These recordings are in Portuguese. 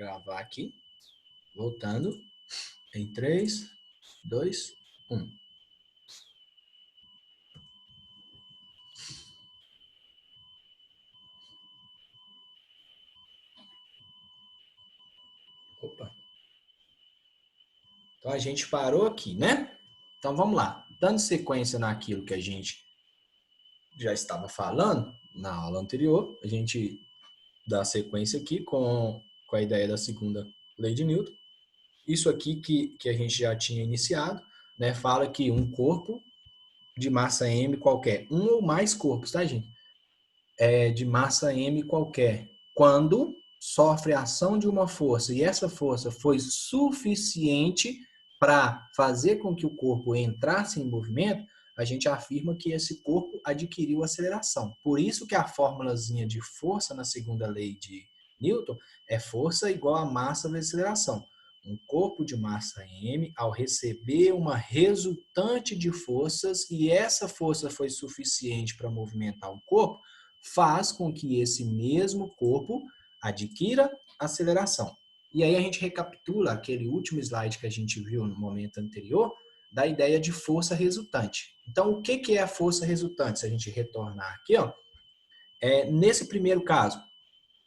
gravar aqui. Voltando. Em 3, 2, 1. Opa. Então, a gente parou aqui, né? Então, vamos lá. Dando sequência naquilo que a gente já estava falando na aula anterior, a gente dá sequência aqui com a ideia da segunda lei de Newton. Isso aqui que a gente já tinha iniciado, né? Fala que um corpo de massa m qualquer, um ou mais corpos, tá, gente? De massa m qualquer, quando sofre a ação de uma força e essa força foi suficiente para fazer com que o corpo entrasse em movimento, a gente afirma que esse corpo adquiriu aceleração. Por isso que a formulazinha de força na segunda lei de Newton é força igual a massa vezes aceleração. Um corpo de massa m, ao receber uma resultante de forças e essa força foi suficiente para movimentar o corpo, faz com que esse mesmo corpo adquira aceleração. E aí a gente recapitula aquele último slide que a gente viu no momento anterior, da ideia de força resultante. Então, o que é a força resultante? Se a gente retornar aqui, ó, nesse primeiro caso,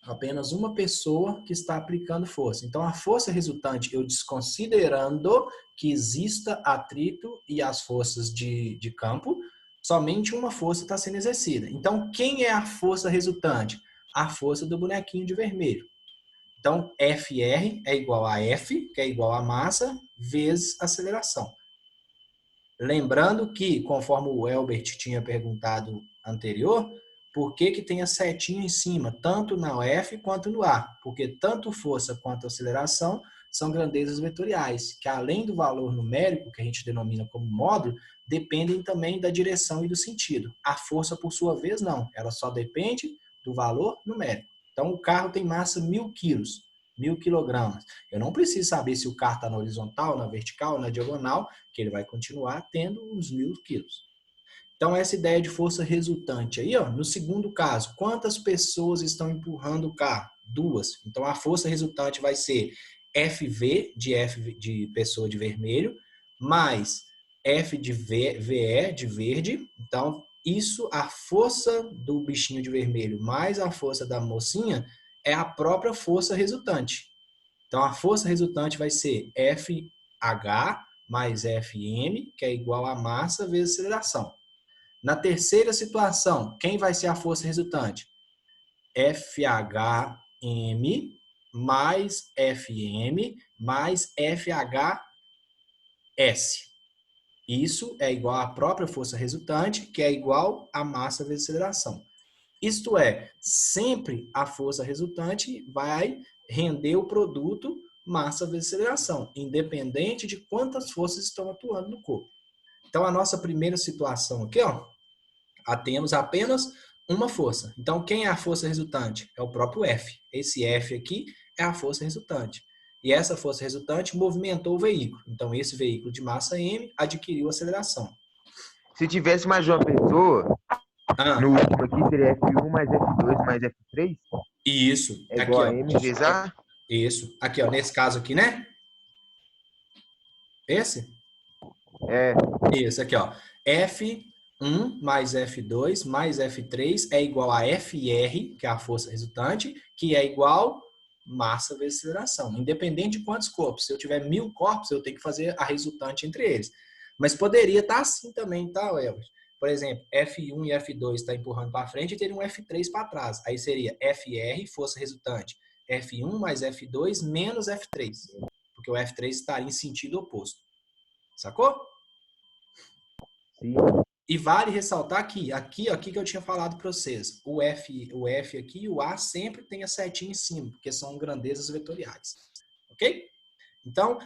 apenas uma pessoa que está aplicando força. Então, a força resultante, eu desconsiderando que exista atrito e as forças de campo, somente uma força está sendo exercida. Então, quem é a força resultante? A força do bonequinho de vermelho. Então, FR é igual a F, que é igual a massa, vezes aceleração. Lembrando que, conforme o Elbert tinha perguntado anterior, por que tem a setinha em cima, tanto na F quanto no A? Porque tanto força quanto aceleração são grandezas vetoriais, que além do valor numérico, que a gente denomina como módulo, dependem também da direção e do sentido. A força, por sua vez, não. Ela só depende do valor numérico. Então, o carro tem massa 1.000 quilos, 1.000 quilogramas. Eu não preciso saber se o carro está na horizontal, na vertical, na diagonal, que ele vai continuar tendo uns 1.000 quilos. Então, essa ideia de força resultante aí, ó, no segundo caso, quantas pessoas estão empurrando o carro? 2. Então, a força resultante vai ser FV, de F de pessoa de vermelho, mais F de VE, de verde. Então, isso, a força do bichinho de vermelho mais a força da mocinha é a própria força resultante. Então, a força resultante vai ser FH mais FM, que é igual a massa vezes aceleração. Na terceira situação, quem vai ser a força resultante? FHM mais FM mais FHS. Isso é igual à própria força resultante, que é igual a massa vezes aceleração. Isto é, sempre a força resultante vai render o produto massa vezes aceleração, independente de quantas forças estão atuando no corpo. Então, a nossa primeira situação aqui, ó, temos apenas uma força. Então, quem é a força resultante? É o próprio F. Esse F aqui é a força resultante. E essa força resultante movimentou o veículo. Então, esse veículo de massa M adquiriu aceleração. Se tivesse mais de uma pessoa, no último aqui seria F1 mais F2 mais F3? Isso. É Aqui, igual a ó. M vezes A? Isso. Aqui, ó. Nesse caso aqui, né? Esse? É. Isso, aqui, ó. F1 mais F2 mais F3 é igual a FR, que é a força resultante, que é igual massa vezes aceleração. Independente de quantos corpos. Se eu tiver 1.000 corpos, eu tenho que fazer a resultante entre eles. Mas poderia estar assim também, tá, Elvis? Por exemplo, F1 e F2 está empurrando para frente e teria um F3 para trás. Aí seria FR, força resultante, F1 mais F2 menos F3. Porque o F3 estaria em sentido oposto. Sacou? Sim. E vale ressaltar que aqui que eu tinha falado para vocês, o F aqui e o A sempre tem a setinha em cima, porque são grandezas vetoriais. Ok? Então,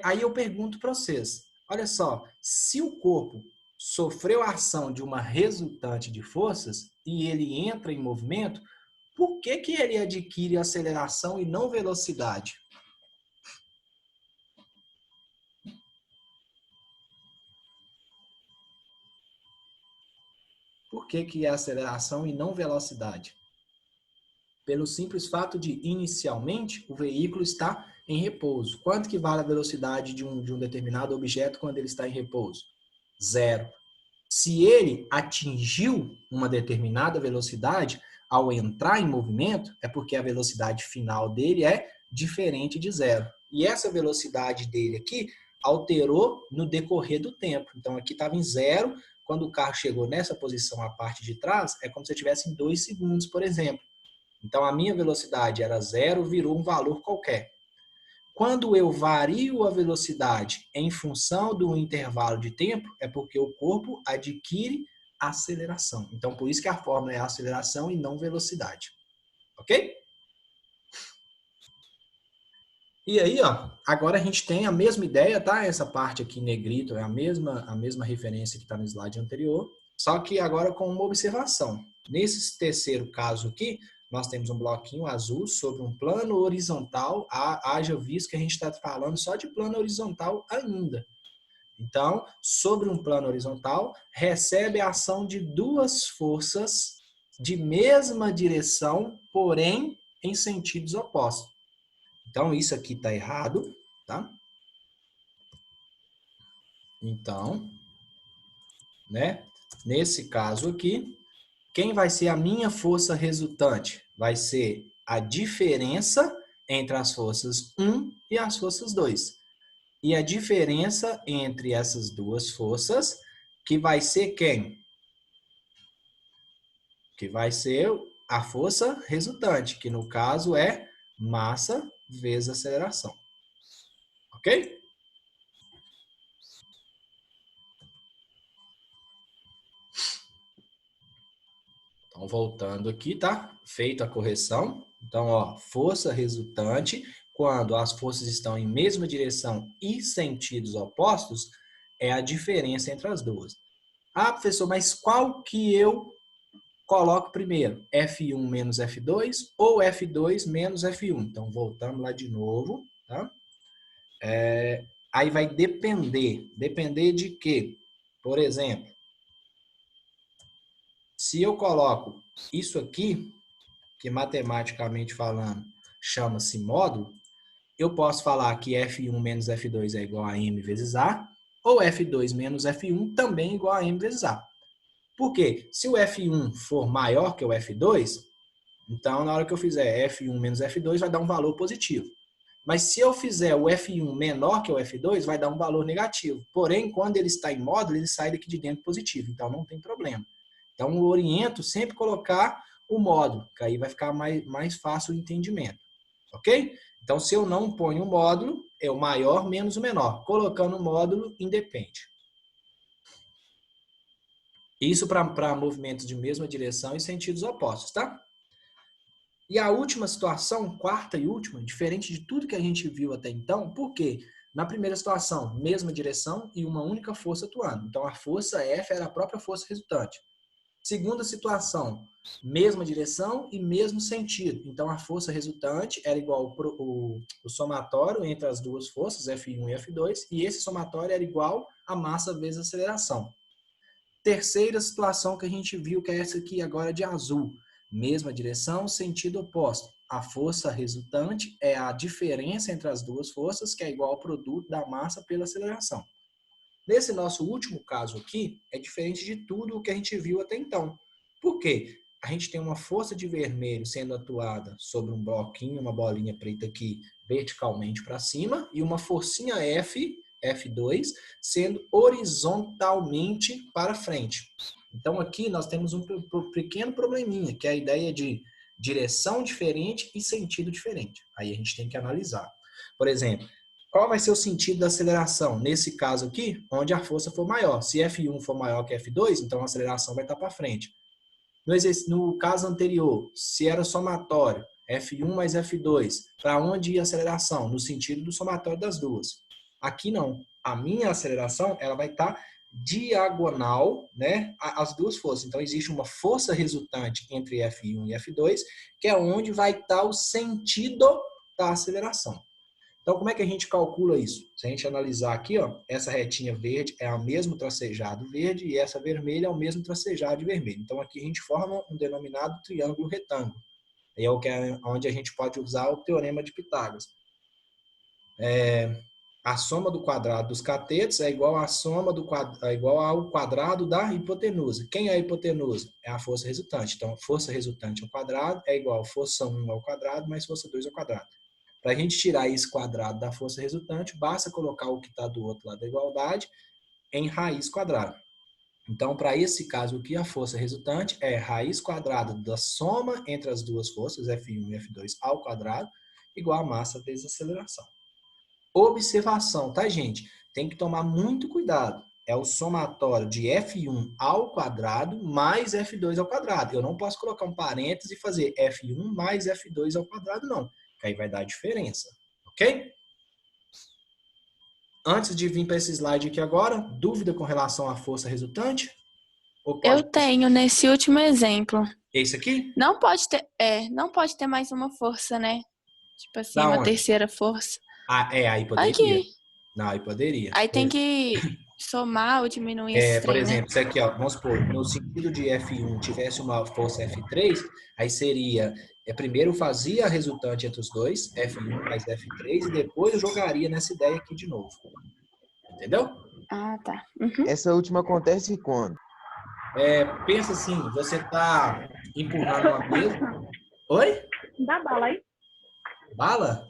aí eu pergunto para vocês, olha só, se o corpo sofreu a ação de uma resultante de forças e ele entra em movimento, por que ele adquire aceleração e não velocidade? Por que é aceleração e não velocidade? Pelo simples fato de, inicialmente, o veículo está em repouso. Quanto que vale a velocidade de um determinado objeto quando ele está em repouso? 0. Se ele atingiu uma determinada velocidade ao entrar em movimento, é porque a velocidade final dele é diferente de 0. E essa velocidade dele aqui alterou no decorrer do tempo. Então, aqui estava em 0. Quando o carro chegou nessa posição, a parte de trás, é como se eu estivesse em 2 segundos, por exemplo. Então, a minha velocidade era 0, virou um valor qualquer. Quando eu vario a velocidade em função do intervalo de tempo, é porque o corpo adquire aceleração. Então, por isso que a fórmula é aceleração e não velocidade. Ok? E aí, ó, agora a gente tem a mesma ideia, tá? Essa parte aqui em negrito é a mesma referência que está no slide anterior, só que agora com uma observação. Nesse terceiro caso aqui, nós temos um bloquinho azul sobre um plano horizontal, haja visto que a gente está falando só de plano horizontal ainda. Então, sobre um plano horizontal, recebe a ação de duas forças de mesma direção, porém em sentidos opostos. Então, isso aqui está errado, tá? Então, né? Nesse caso aqui, quem vai ser a minha força resultante? Vai ser a diferença entre as forças 1 e as forças 2. E a diferença entre essas duas forças, que vai ser quem? Que vai ser a força resultante, que no caso é massa vezes aceleração. Ok? Então, voltando aqui, tá? Feita a correção. Então, ó, força resultante, quando as forças estão em mesma direção e sentidos opostos, é a diferença entre as duas. Ah, professor, mas qual que eu coloco primeiro? F1 menos F2 ou F2 menos F1? Então, voltamos lá de novo, tá? Aí vai depender. Depender de quê? Por exemplo, se eu coloco isso aqui, que matematicamente falando chama-se módulo, eu posso falar que F1 menos F2 é igual a M vezes A, ou F2 menos F1 também é igual a M vezes A. Por quê? Se o F1 for maior que o F2, então na hora que eu fizer F1 menos F2 vai dar um valor positivo. Mas se eu fizer o F1 menor que o F2, vai dar um valor negativo. Porém, quando ele está em módulo, ele sai daqui de dentro positivo. Então, não tem problema. Então, eu oriento sempre colocar o módulo, que aí vai ficar mais fácil o entendimento. Ok? Então, se eu não ponho o módulo, é o maior menos o menor. Colocando o módulo, independe. Isso para movimentos de mesma direção e sentidos opostos, tá? E a última situação, quarta e última, diferente de tudo que a gente viu até então, por quê? Na primeira situação, mesma direção e uma única força atuando. Então, a força F era a própria força resultante. Segunda situação, mesma direção e mesmo sentido. Então, a força resultante era igual o somatório entre as duas forças, F1 e F2, e esse somatório era igual a massa vezes a aceleração. Terceira situação que a gente viu, que é essa aqui agora de azul. Mesma direção, sentido oposto. A força resultante é a diferença entre as duas forças, que é igual ao produto da massa pela aceleração. Nesse nosso último caso aqui, é diferente de tudo o que a gente viu até então. Por quê? A gente tem uma força de vermelho sendo atuada sobre um bloquinho, uma bolinha preta aqui, verticalmente para cima, e uma forcinha F2, sendo horizontalmente para frente. Então, aqui nós temos um pequeno probleminha, que é a ideia de direção diferente e sentido diferente. Aí a gente tem que analisar. Por exemplo, qual vai ser o sentido da aceleração? Nesse caso aqui, onde a força for maior. Se F1 for maior que F2, então a aceleração vai estar para frente. No caso anterior, se era somatório, F1 mais F2, para onde ia a aceleração? No sentido do somatório das duas. Aqui não. A minha aceleração ela vai estar diagonal, né, às duas forças. Então, existe uma força resultante entre F1 e F2, que é onde vai estar o sentido da aceleração. Então, como é que a gente calcula isso? Se a gente analisar aqui, ó, essa retinha verde é o mesmo tracejado verde e essa vermelha é o mesmo tracejado de vermelho. Então, aqui a gente forma um denominado triângulo retângulo. Aí é onde a gente pode usar o teorema de Pitágoras. A soma do quadrado dos catetos é igual ao quadrado da hipotenusa. Quem é a hipotenusa? É a força resultante. Então, força resultante ao quadrado é igual a força 1 ao quadrado mais força 2 ao quadrado. Para a gente tirar esse quadrado da força resultante, basta colocar o que está do outro lado da igualdade em raiz quadrada. Então, para esse caso aqui, a força resultante é raiz quadrada da soma entre as duas forças, F1 e F2 ao quadrado, igual a massa vezes a aceleração. Observação, tá, gente? Tem que tomar muito cuidado. É o somatório de F1 ao quadrado mais F2 ao quadrado. Eu não posso colocar um parêntese e fazer F1 mais F2 ao quadrado, não. Que aí vai dar diferença, ok? Antes de vir para esse slide aqui agora, dúvida com relação à força resultante? Eu tenho nesse último exemplo. Esse aqui? Não pode ter mais uma força, né? Tipo assim, Da uma onde? terceira força. Aí poderia. Aqui. Não, aí poderia. Aí tem que somar ou diminuir esse Por trem, exemplo, né? isso aqui, ó, vamos supor, no sentido de F1 tivesse uma força F3, aí seria, primeiro fazia a resultante entre os dois, F1 mais F3, e depois eu jogaria nessa ideia aqui de novo. Entendeu? Ah, tá. Uhum. Essa última acontece quando? Pensa assim, você tá empurrando uma mesa. Oi? Dá bala aí. Bala?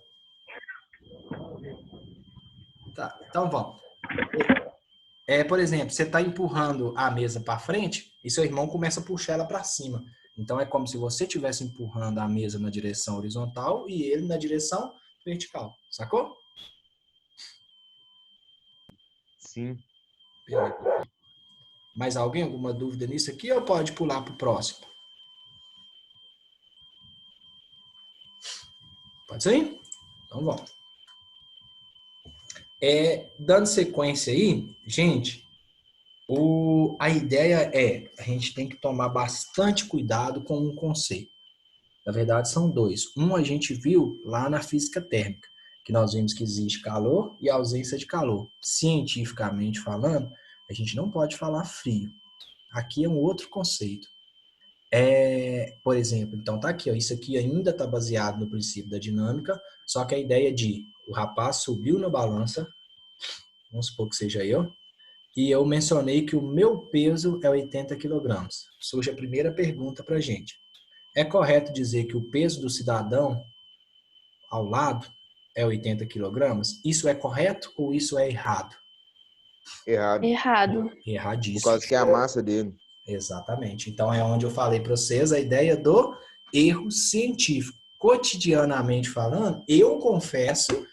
Tá, então vamos. Por exemplo, você está empurrando a mesa para frente e seu irmão começa a puxar ela para cima. Então, é como se você estivesse empurrando a mesa na direção horizontal e ele na direção vertical. Sacou? Sim. Mais alguém? Alguma dúvida nisso aqui ou pode pular para o próximo? Pode ser? Então, vamos. Dando sequência aí, gente, a ideia a gente tem que tomar bastante cuidado com um conceito. Na verdade, são dois. Um a gente viu lá na física térmica, que nós vimos que existe calor e ausência de calor. Cientificamente falando, a gente não pode falar frio. Aqui é um outro conceito. Por exemplo, então tá aqui, ó, isso aqui ainda está baseado no princípio da dinâmica, só que a ideia de o rapaz subiu na balança, vamos supor que seja eu, e eu mencionei que o meu peso é 80 quilogramas. Surge a primeira pergunta para a gente. É correto dizer que o peso do cidadão ao lado é 80 quilogramas? Isso é correto ou isso é errado? Errado. Errado. Erradíssimo. Por causa que é a massa dele. Exatamente. Então, é onde eu falei para vocês a ideia do erro científico. Cotidianamente falando, eu confesso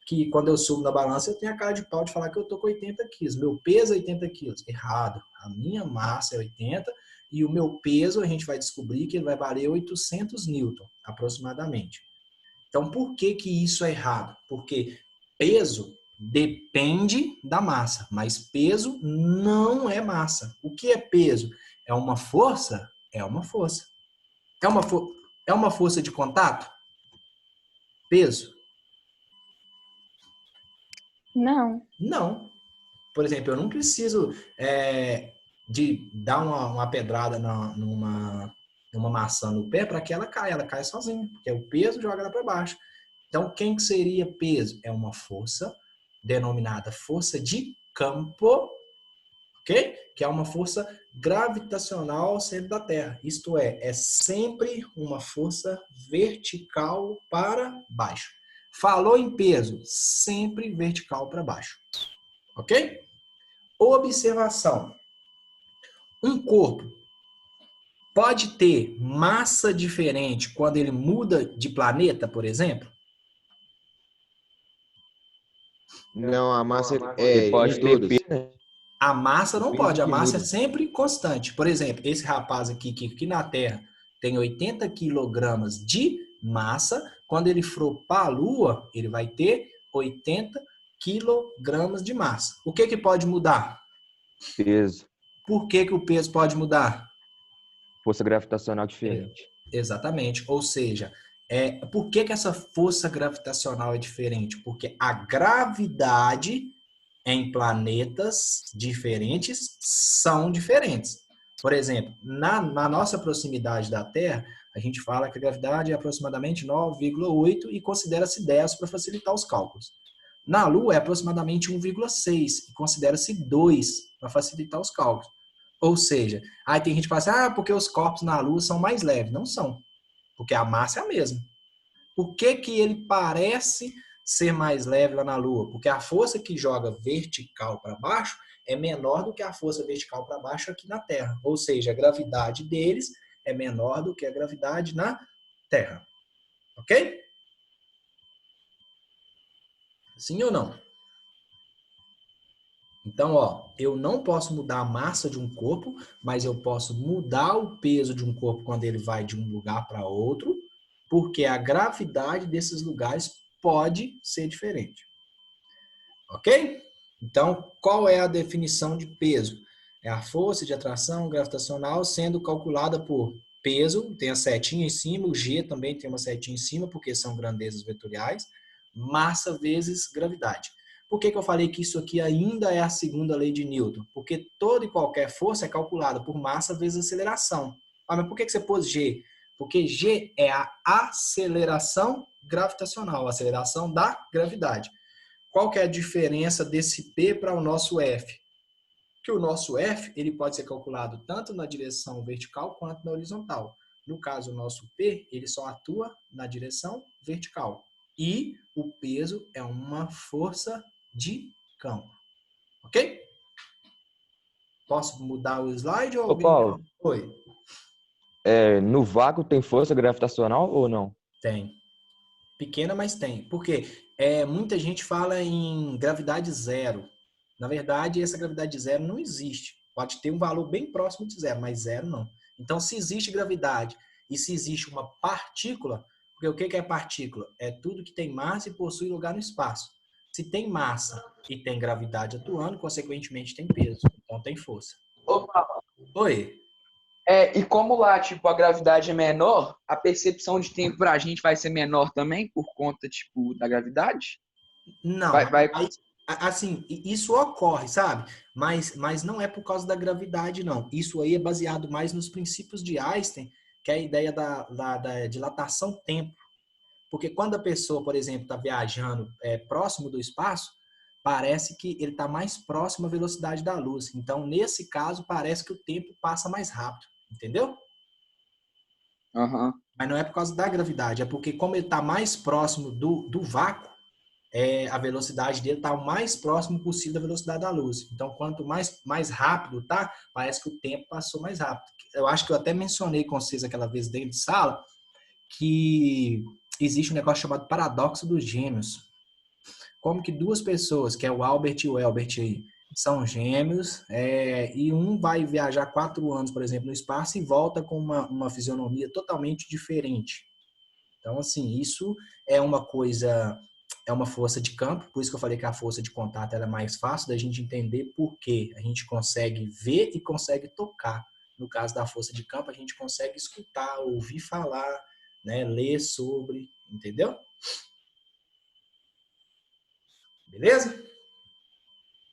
que quando eu subo na balança, eu tenho a cara de pau de falar que eu tô com 80 quilos. Meu peso é 80 quilos. Errado. A minha massa é 80 e o meu peso, a gente vai descobrir que ele vai valer 800 newton, aproximadamente. Então, por que que isso é errado? Porque peso depende da massa, mas peso não é massa. O que é peso? É uma força? É uma força. É uma força de contato? Peso? Não. Não. Por exemplo, eu não preciso de dar uma pedrada numa maçã no pé para que ela cai sozinha, porque o peso joga ela para baixo. Então, quem que seria peso? É uma força denominada força de campo, ok? Que é uma força gravitacional ao centro da Terra. Isto é sempre uma força vertical para baixo. Falou em peso, sempre vertical para baixo. Ok? Observação. Um corpo pode ter massa diferente quando ele muda de planeta, por exemplo? Não, a massa pode ter peso. A massa não pode, a massa é muda. sempre constante. Por exemplo, esse rapaz aqui, que aqui na Terra tem 80 quilogramas de massa, quando ele for para a Lua, ele vai ter 80 quilogramas de massa. O que que pode mudar? Peso. Por que que o peso pode mudar? Força gravitacional diferente. Exatamente. Ou seja, por que que essa força gravitacional é diferente? Porque a gravidade em planetas diferentes são diferentes. Por exemplo, na nossa proximidade da Terra, a gente fala que a gravidade é aproximadamente 9,8 e considera-se 10 para facilitar os cálculos. Na Lua é aproximadamente 1,6 e considera-se 2 para facilitar os cálculos. Ou seja, aí tem gente que fala assim, porque os corpos na Lua são mais leves. Não são, porque a massa é a mesma. Por que que ele parece ser mais leve lá na Lua? Porque a força que joga vertical para baixo é menor do que a força vertical para baixo aqui na Terra. Ou seja, a gravidade deles é menor do que a gravidade na Terra. Ok? Sim ou não? Então, ó, eu não posso mudar a massa de um corpo, mas eu posso mudar o peso de um corpo quando ele vai de um lugar para outro, porque a gravidade desses lugares pode ser diferente. Ok? Então, qual é a definição de peso? É a força de atração gravitacional sendo calculada por peso, tem a setinha em cima, o G também tem uma setinha em cima, porque são grandezas vetoriais, massa vezes gravidade. Por que que eu falei que isso aqui ainda é a segunda lei de Newton? Porque toda e qualquer força é calculada por massa vezes aceleração. Mas por que que você pôs G? Porque G é a aceleração gravitacional, a aceleração da gravidade. Qual que é a diferença desse P para o nosso F? Que o nosso F ele pode ser calculado tanto na direção vertical quanto na horizontal. No caso, o nosso P ele só atua na direção vertical. E o peso é uma força de campo. Ok? Posso mudar o slide? Ou Ô, Paulo, Oi. no vácuo tem força gravitacional ou não? Tem. Pequena, mas tem. Por quê? Muita gente fala em gravidade zero. Na verdade, essa gravidade zero não existe. Pode ter um valor bem próximo de zero, mas zero não. Então, se existe gravidade e se existe uma partícula, porque o que é partícula? É tudo que tem massa e possui lugar no espaço. Se tem massa e tem gravidade atuando, consequentemente tem peso. Então, tem força. Opa, Oi. e como lá, tipo, a gravidade é menor, a percepção de tempo pra gente vai ser menor também por conta, tipo, da gravidade? Não, Vai... assim, isso ocorre, sabe? Mas não é por causa da gravidade, não. Isso aí é baseado mais nos princípios de Einstein, que é a ideia da dilatação-tempo. Porque quando a pessoa, por exemplo, está viajando próximo do espaço, parece que ele está mais próximo à velocidade da luz. Então, nesse caso, parece que o tempo passa mais rápido. Entendeu? Uhum. Mas não é por causa da gravidade, é porque como ele está mais próximo do vácuo, a velocidade dele está o mais próximo possível da velocidade da luz. Então, quanto mais rápido tá, parece que o tempo passou mais rápido. Eu acho que eu até mencionei com vocês aquela vez dentro de sala que existe um negócio chamado paradoxo dos gêmeos. Como que duas pessoas, que é o Albert e o Elbert aí, são gêmeos, e um vai viajar 4 anos, por exemplo, no espaço e volta com uma fisionomia totalmente diferente. Então, assim, isso é uma coisa, é uma força de campo, por isso que eu falei que a força de contato ela é mais fácil da gente entender por quê. A gente consegue ver e consegue tocar. No caso da força de campo, a gente consegue escutar, ouvir falar, né, ler sobre, entendeu? Beleza?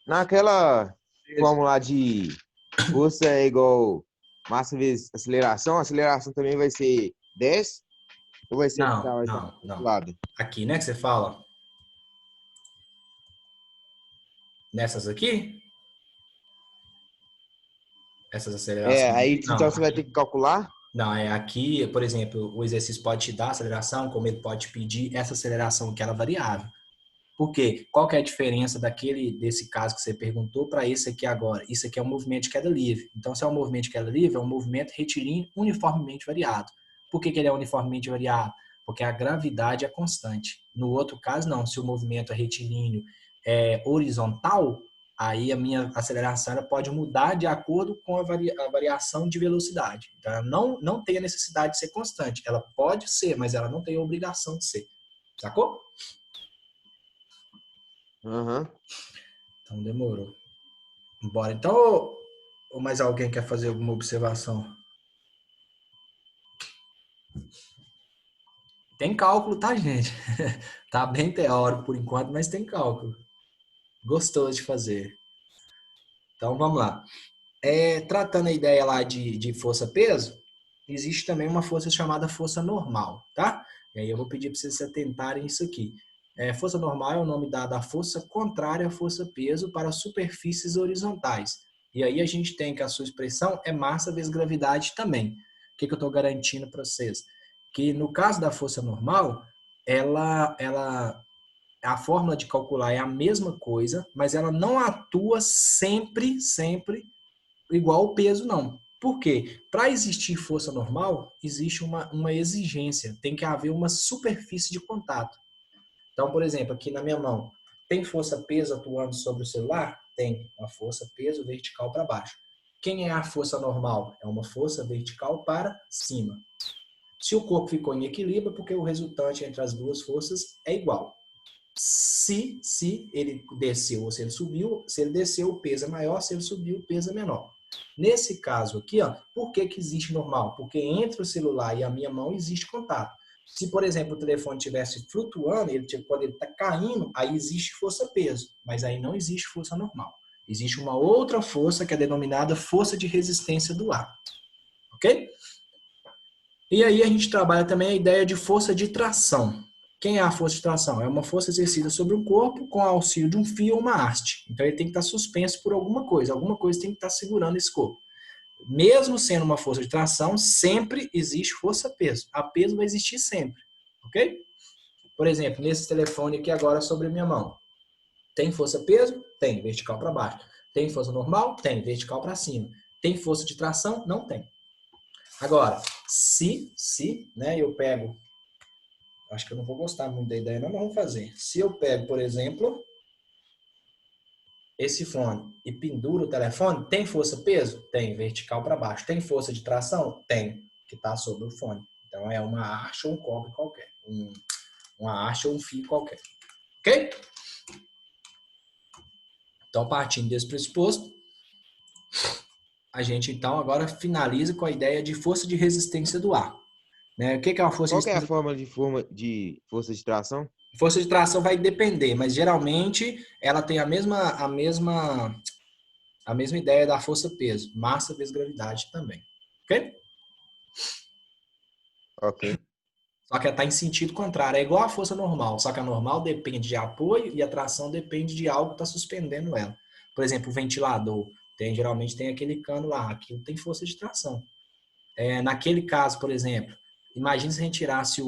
Naquela fórmula de força é igual massa vezes aceleração, a aceleração também vai ser 10? Ou vai ser Não. lado? Aqui, né, que você fala? Nessas aqui? Essas acelerações? Aí Não, então você vai ter que calcular? não, aqui, por exemplo, o exercício pode te dar aceleração, como ele pode te pedir essa aceleração que ela é variável. Por quê? Qual que é a diferença desse caso que você perguntou para esse aqui agora? Isso aqui é um movimento de queda livre. Então, se é um movimento de queda livre, é um movimento retilíneo uniformemente variado. Por que ele é uniformemente variado? Porque a gravidade é constante. No outro caso, não. Se o movimento é retilíneo horizontal, aí a minha aceleração ela pode mudar de acordo com a variação de velocidade. Então, ela não tem a necessidade de ser constante. Ela pode ser, mas ela não tem a obrigação de ser. Sacou? Uhum. Então, demorou. Bora. Então, ou mais alguém quer fazer alguma observação? Tem cálculo, tá, gente? Tá bem teórico por enquanto, mas tem cálculo. Gostoso de fazer. Então, vamos lá. Tratando a ideia lá de força-peso, existe também uma força chamada força normal, tá? E aí eu vou pedir para vocês se atentarem a isso aqui. Força normal é o nome dado à força contrária à força-peso para superfícies horizontais. E aí a gente tem que a sua expressão é massa vezes gravidade também. O que eu estou garantindo para vocês? Que no caso da força normal, a fórmula de calcular é a mesma coisa, mas ela não atua sempre igual o peso, não. Por quê? Para existir força normal, existe uma exigência. Tem que haver uma superfície de contato. Então, por exemplo, aqui na minha mão, tem força-peso atuando sobre o celular? Tem uma força-peso vertical para baixo. Quem é a força normal? É uma força vertical para cima. Se o corpo ficou em equilíbrio, é porque o resultante entre as duas forças é igual. Se ele desceu ou se ele subiu, se ele desceu, o peso é maior, se ele subiu, o peso é menor. Nesse caso aqui, ó, por que existe normal? Porque entre o celular e a minha mão existe contato. Se, por exemplo, o telefone estivesse flutuando, quando ele está caindo, aí existe força-peso, mas aí não existe força normal. Existe uma outra força que é denominada força de resistência do ar. Ok? E aí a gente trabalha também a ideia de força de tração. Quem é a força de tração? É uma força exercida sobre um corpo com auxílio de um fio ou uma haste. Então ele tem que estar suspenso por alguma coisa tem que estar segurando esse corpo. Mesmo sendo uma força de tração, sempre existe força-peso. A peso vai existir sempre, ok? Por exemplo, nesse telefone aqui agora sobre a minha mão. Tem força-peso? Tem, vertical para baixo. Tem força normal? Tem, vertical para cima. Tem força de tração? Não tem. Agora, né, eu pego... Acho que eu não vou gostar muito da ideia, não, mas vamos fazer. Se eu pego, por exemplo, esse fone e penduro o telefone, tem força-peso? Tem, vertical para baixo. Tem força de tração? Tem, que está sobre o fone. Então é uma haste ou um cobre qualquer. Uma haste ou um fio qualquer. Ok? Então, partindo desse pressuposto, a gente então agora finaliza com a ideia de força de resistência do ar. Né? O que é uma força Qual de que é a resistência? fórmula de força de tração? Força de tração vai depender, mas geralmente ela tem a mesma ideia da força-peso, massa vezes gravidade também, ok? Ok. Só que ela está em sentido contrário, é igual a força normal, só que a normal depende de apoio e a tração depende de algo que está suspendendo ela. Por exemplo, o ventilador, geralmente tem aquele cano lá, aquilo tem força de tração. Naquele caso, por exemplo, imagine se a gente tirasse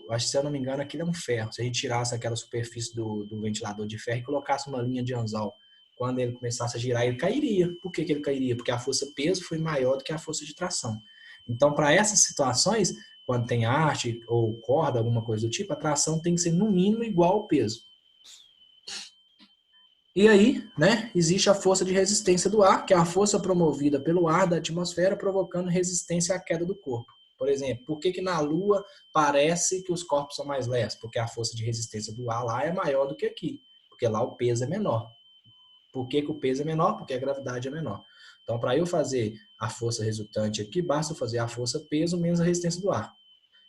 acho que se eu não me engano, aquilo é um ferro. Se a gente tirasse aquela superfície do ventilador de ferro e colocasse uma linha de anzol, quando ele começasse a girar, ele cairia. Por que ele cairia? Porque a força-peso foi maior do que a força de tração. Então, para essas situações, quando tem haste ou corda, alguma coisa do tipo, a tração tem que ser no mínimo igual ao peso. E aí, né, existe a força de resistência do ar, que é a força promovida pelo ar da atmosfera, provocando resistência à queda do corpo. Por exemplo, por que na Lua parece que os corpos são mais leves? Porque a força de resistência do ar lá é maior do que aqui, porque lá o peso é menor. Por que o peso é menor? Porque a gravidade é menor. Então, para eu fazer a força resultante aqui, basta fazer a força peso menos a resistência do ar.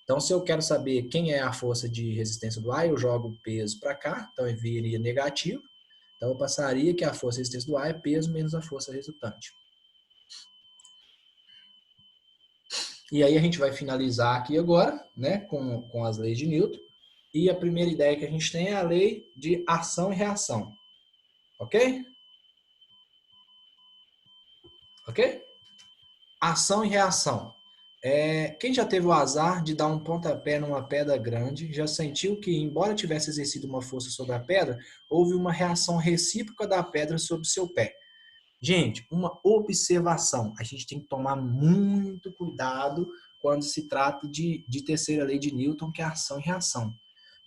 Então, se eu quero saber quem é a força de resistência do ar, eu jogo o peso para cá, então eu viria negativo. Então, eu passaria que a força de resistência do ar é peso menos a força resultante. E aí a gente vai finalizar aqui agora, né, com as leis de Newton. E a primeira ideia que a gente tem é a lei de ação e reação. Ok? Ok? Ação e reação. Quem já teve o azar de dar um pontapé numa pedra grande, já sentiu que, embora tivesse exercido uma força sobre a pedra, houve uma reação recíproca da pedra sobre o seu pé. Gente, uma observação. A gente tem que tomar muito cuidado quando se trata de terceira lei de Newton, que é ação e reação.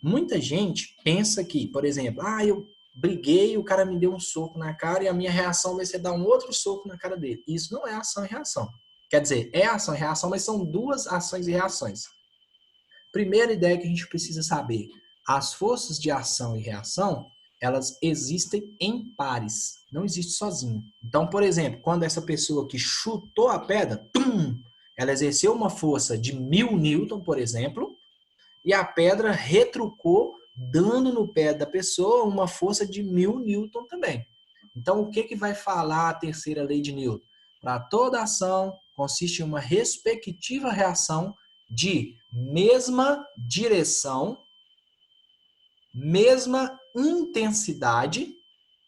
Muita gente pensa que, por exemplo, eu briguei, o cara me deu um soco na cara e a minha reação vai ser dar um outro soco na cara dele. Isso não é ação e reação. Quer dizer, é ação e reação, mas são duas ações e reações. Primeira ideia que a gente precisa saber: as forças de ação e reação, elas existem em pares, não existe sozinho. Então, por exemplo, quando essa pessoa que chutou a pedra, ela exerceu uma força de 1000 newton, por exemplo, e a pedra retrucou, dando no pé da pessoa uma força de 1000 newton também. Então, o que vai falar a terceira lei de Newton? Para toda ação consiste em uma respectiva reação de mesma direção, mesma intensidade,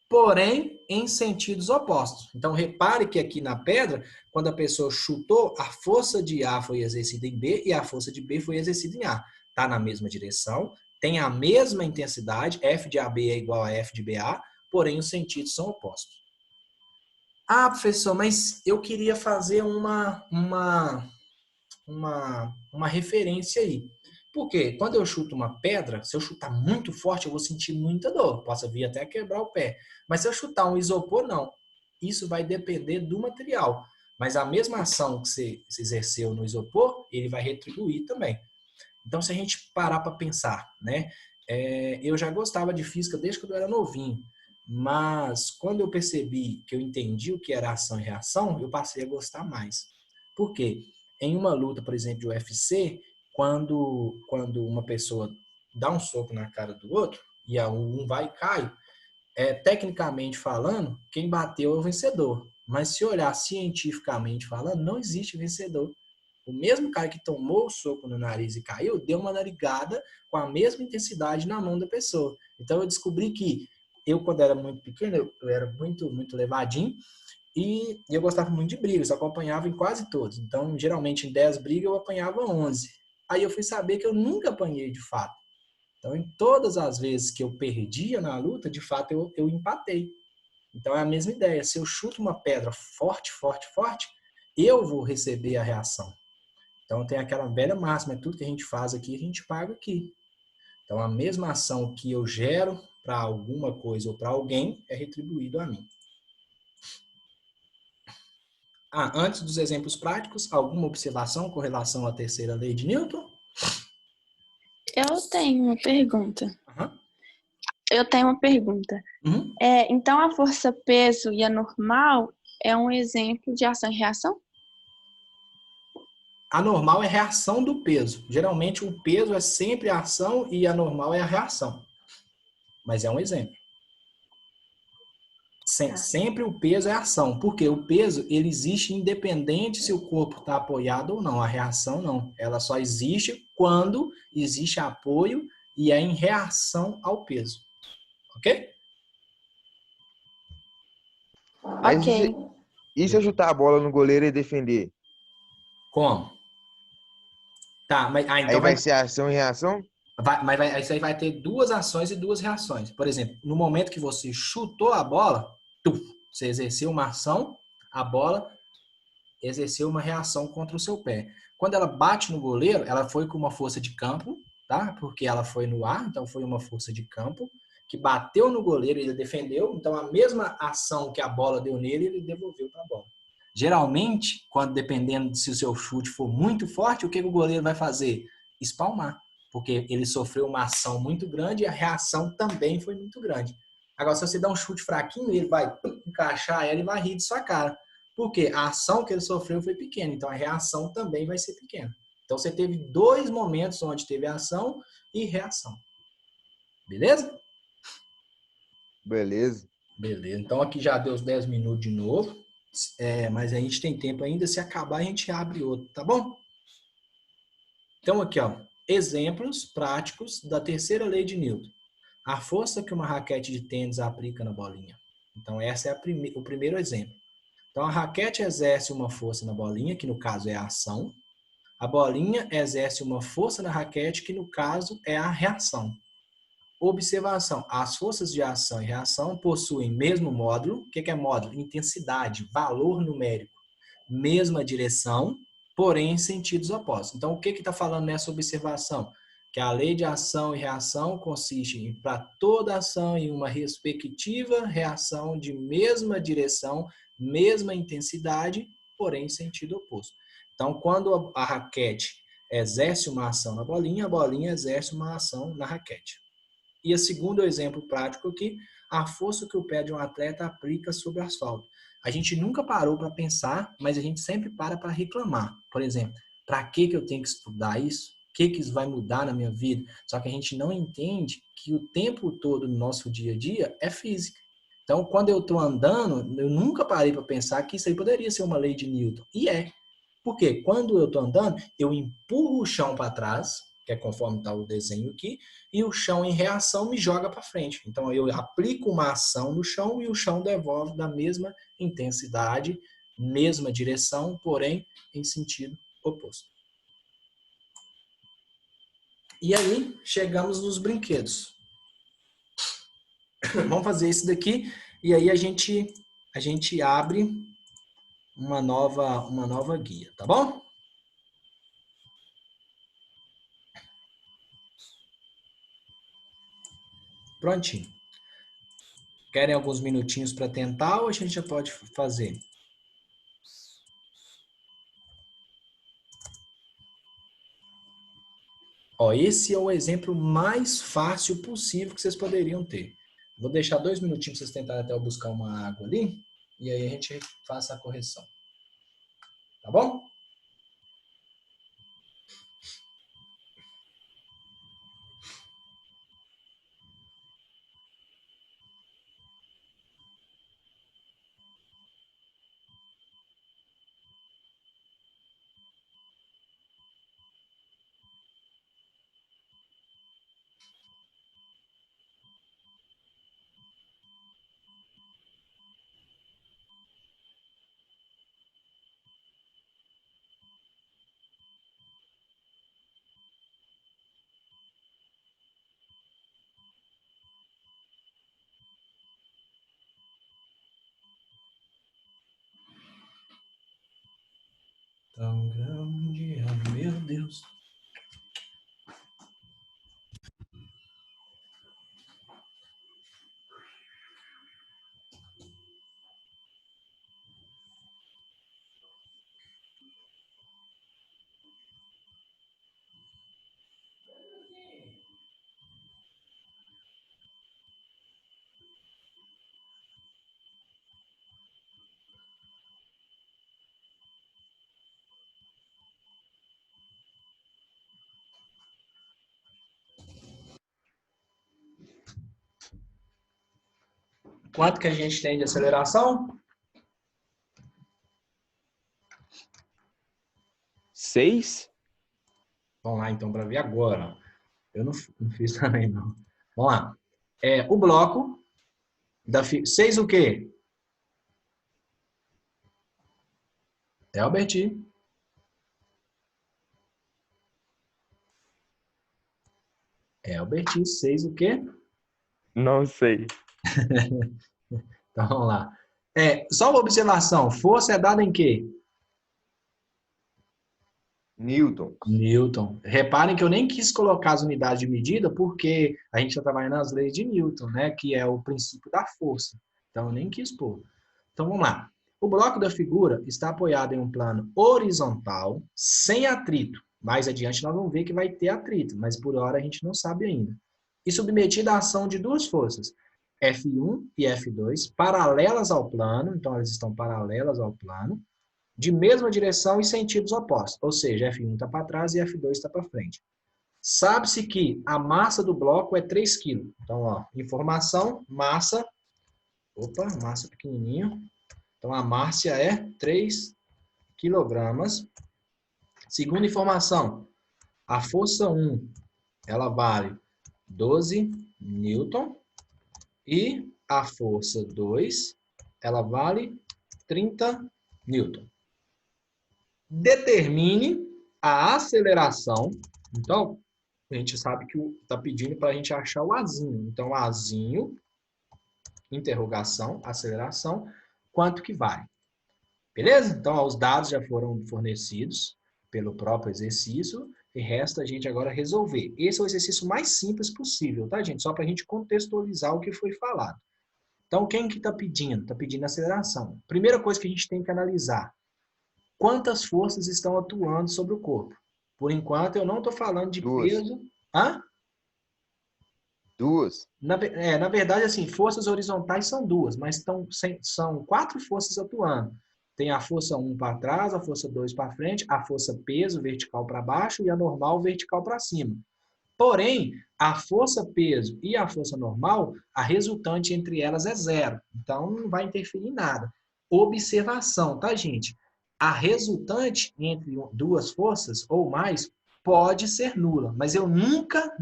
porém em sentidos opostos. Então, repare que aqui na pedra, quando a pessoa chutou, a força de A foi exercida em B e a força de B foi exercida em A. Está na mesma direção, tem a mesma intensidade, F de AB é igual a F de BA, porém os sentidos são opostos. Ah, professor, mas eu queria fazer uma referência aí. Porque quando eu chuto uma pedra, se eu chutar muito forte, eu vou sentir muita dor. Posso vir até quebrar o pé. Mas se eu chutar um isopor, não. Isso vai depender do material. Mas a mesma ação que você exerceu no isopor, ele vai retribuir também. Então, se a gente parar para pensar, né? Eu já gostava de física desde que eu era novinho. Mas quando eu percebi que eu entendi o que era ação e reação, eu passei a gostar mais. Por quê? Em uma luta, por exemplo, de UFC, quando uma pessoa dá um soco na cara do outro, e um vai e cai, tecnicamente falando, quem bateu é o vencedor. Mas se olhar cientificamente falando, não existe vencedor. O mesmo cara que tomou o soco no nariz e caiu, deu uma narigada com a mesma intensidade na mão da pessoa. Então eu descobri que eu, quando era muito pequeno, eu era muito, muito levadinho, e eu gostava muito de brigas, eu acompanhava em quase todos. Então, geralmente, em 10 brigas, eu apanhava 11. Aí eu fui saber que eu nunca apanhei de fato. Então, em todas as vezes que eu perdia na luta, de fato, eu empatei. Então, é a mesma ideia. Se eu chuto uma pedra forte, forte, forte, eu vou receber a reação. Então, tem aquela velha máxima, tudo que a gente faz aqui, a gente paga aqui. Então, a mesma ação que eu gero para alguma coisa ou para alguém é retribuído a mim. Antes dos exemplos práticos, alguma observação com relação à terceira lei de Newton? Eu tenho uma pergunta. Uhum. Então, a força-peso e a normal é um exemplo de ação e reação? A normal é reação do peso. Geralmente, o peso é sempre a ação e a normal é a reação. Mas é um exemplo. Sempre o peso é a ação. Porque o peso, ele existe independente se o corpo está apoiado ou não. A reação, não. Ela só existe quando existe apoio e é em reação ao peso. Ok? Mas e se eu chutar a bola no goleiro e defender? Como? Tá, mas então Aí vai ser ação e reação? Isso aí vai ter duas ações e duas reações. Por exemplo, no momento que você chutou a bola, você exerceu uma ação, a bola exerceu uma reação contra o seu pé. Quando ela bate no goleiro, ela foi com uma força de campo, tá? Porque ela foi no ar, então foi uma força de campo, que bateu no goleiro e ele defendeu, então a mesma ação que a bola deu nele, ele devolveu para a bola. Geralmente, dependendo de se o seu chute for muito forte, o que o goleiro vai fazer? Espalmar, porque ele sofreu uma ação muito grande e a reação também foi muito grande. Agora, se você dá um chute fraquinho, ele vai encaixar ela e vai rir de sua cara. Porque a ação que ele sofreu foi pequena, então a reação também vai ser pequena. Então você teve dois momentos onde teve ação e reação. Beleza? Beleza. Beleza. Então aqui já deu os 10 minutos de novo. Mas a gente tem tempo ainda. Se acabar, a gente abre outro, tá bom? Então aqui, ó, exemplos práticos da terceira lei de Newton. A força que uma raquete de tênis aplica na bolinha. Então esse é o primeiro exemplo. Então a raquete exerce uma força na bolinha, que no caso é a ação. A bolinha exerce uma força na raquete, que no caso é a reação. Observação: as forças de ação e reação possuem mesmo módulo. O que é módulo? Intensidade, valor numérico. Mesma direção, porém em sentidos opostos. Então, o que está falando nessa observação? Que a lei de ação e reação consiste em, para toda ação, em uma respectiva reação de mesma direção, mesma intensidade, porém em sentido oposto. Então, quando a raquete exerce uma ação na bolinha, a bolinha exerce uma ação na raquete. E o segundo exemplo prático aqui, a força que o pé de um atleta aplica sobre o asfalto. A gente nunca parou para pensar, mas a gente sempre para reclamar. Por exemplo, para que eu tenho que estudar isso? O que isso vai mudar na minha vida? Só que a gente não entende que o tempo todo no nosso dia a dia é física. Então, quando eu estou andando, eu nunca parei para pensar que isso aí poderia ser uma lei de Newton. E é. Porque quando eu estou andando, eu empurro o chão para trás, que é conforme está o desenho aqui, e o chão em reação me joga para frente. Então eu aplico uma ação no chão e o chão devolve da mesma intensidade, mesma direção, porém em sentido oposto. E aí chegamos nos brinquedos. Vamos fazer isso daqui e aí a gente abre uma nova guia, tá bom? Prontinho. Querem alguns minutinhos para tentar ou a gente já pode fazer? Ó, esse é o exemplo mais fácil possível que vocês poderiam ter. Vou deixar 2 minutinhos para vocês tentarem até eu buscar uma água ali e aí a gente faça a correção. Tá bom? Tão grande, oh meu Deus. Quanto que a gente tem de aceleração? 6? Vamos lá, então, para ver agora. Eu não fiz também, não. Vamos lá. O bloco da 6 o quê? Albert. Albert, 6 o quê? Não sei. Então, vamos lá. Só uma observação. Força é dada em quê? Newton. Newton. Reparem que eu nem quis colocar as unidades de medida porque a gente está trabalhando nas leis de Newton, né? Que é o princípio da força. Então, eu nem quis pôr. Então, vamos lá. O bloco da figura está apoiado em um plano horizontal, sem atrito. Mais adiante nós vamos ver que vai ter atrito, mas por hora a gente não sabe ainda. E submetido à ação de duas forças, F1 e F2, paralelas ao plano, então elas estão paralelas ao plano, de mesma direção e sentidos opostos, ou seja, F1 está para trás e F2 está para frente. Sabe-se que a massa do bloco é 3 kg. Então, ó, informação, massa pequenininho. Então, a Márcia é 3 quilogramas. Segunda informação, a força 1, ela vale 12 newton. E a força 2, ela vale 30 newton. Determine a aceleração. Então, a gente sabe que está pedindo para a gente achar o Azinho. Então, Azinho, interrogação, aceleração, quanto que vale? Beleza? Então, ó, os dados já foram fornecidos pelo próprio exercício e resta a gente agora resolver. Esse é o exercício mais simples possível, tá, gente? Só para a gente contextualizar o que foi falado. Então, quem que está pedindo? Está pedindo aceleração. Primeira coisa que a gente tem que analisar. Quantas forças estão atuando sobre o corpo? Por enquanto, eu não estou falando de peso. Hã? 2. Na verdade, assim, forças horizontais são 2, mas são 4 forças atuando. Tem a força 1 para trás, a força 2 para frente, a força peso vertical para baixo e a normal vertical para cima. Porém, a força peso e a força normal, a resultante entre elas é 0. Então, não vai interferir em nada. Observação, tá, gente? A resultante entre duas forças ou mais pode ser nula, mas eu nunca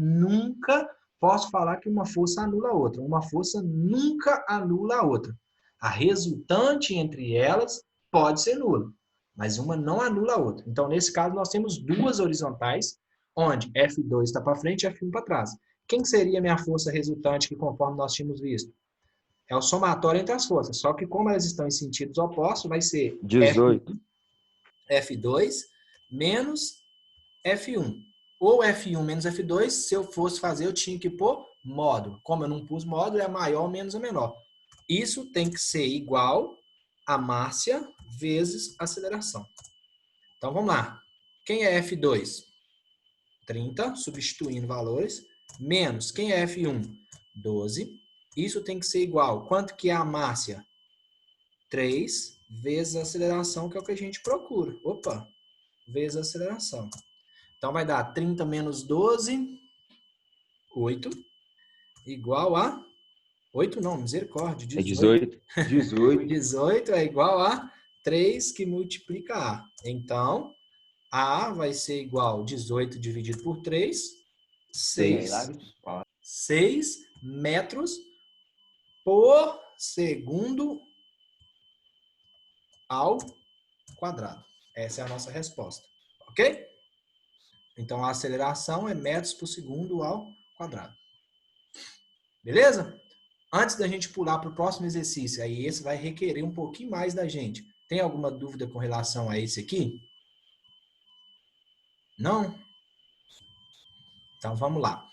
posso falar que uma força anula a outra. Uma força nunca anula a outra. A resultante entre elas pode ser nula, mas uma não anula a outra. Então, nesse caso, nós temos duas horizontais, onde F2 está para frente e F1 para trás. Quem seria a minha força resultante que, conforme nós tínhamos visto? É o somatório entre as forças. Só que como elas estão em sentidos opostos, vai ser 18. F2 menos F1. Ou F1 menos F2, se eu fosse fazer, eu tinha que pôr módulo. Como eu não pus módulo, é maior menos a menor. Isso tem que ser igual a massa vezes aceleração. Então, vamos lá. Quem é F2? 30, substituindo valores, menos, quem é F1? 12. Isso tem que ser igual. Quanto que é a massa? 3 vezes a aceleração, que é o que a gente procura. Opa! Vezes a aceleração. Então, vai dar 30 menos 12, 8, igual a... 8 não, misericórdia, É 18. 18. 18 é igual a 3 que multiplica A. Então, A vai ser igual a 18 dividido por 3, 6 metros por segundo ao quadrado. Essa é a nossa resposta, ok? Então, a aceleração é metros por segundo ao quadrado. Beleza? Antes da gente pular para o próximo exercício, aí esse vai requerer um pouquinho mais da gente. Tem alguma dúvida com relação a esse aqui? Não? Então, vamos lá.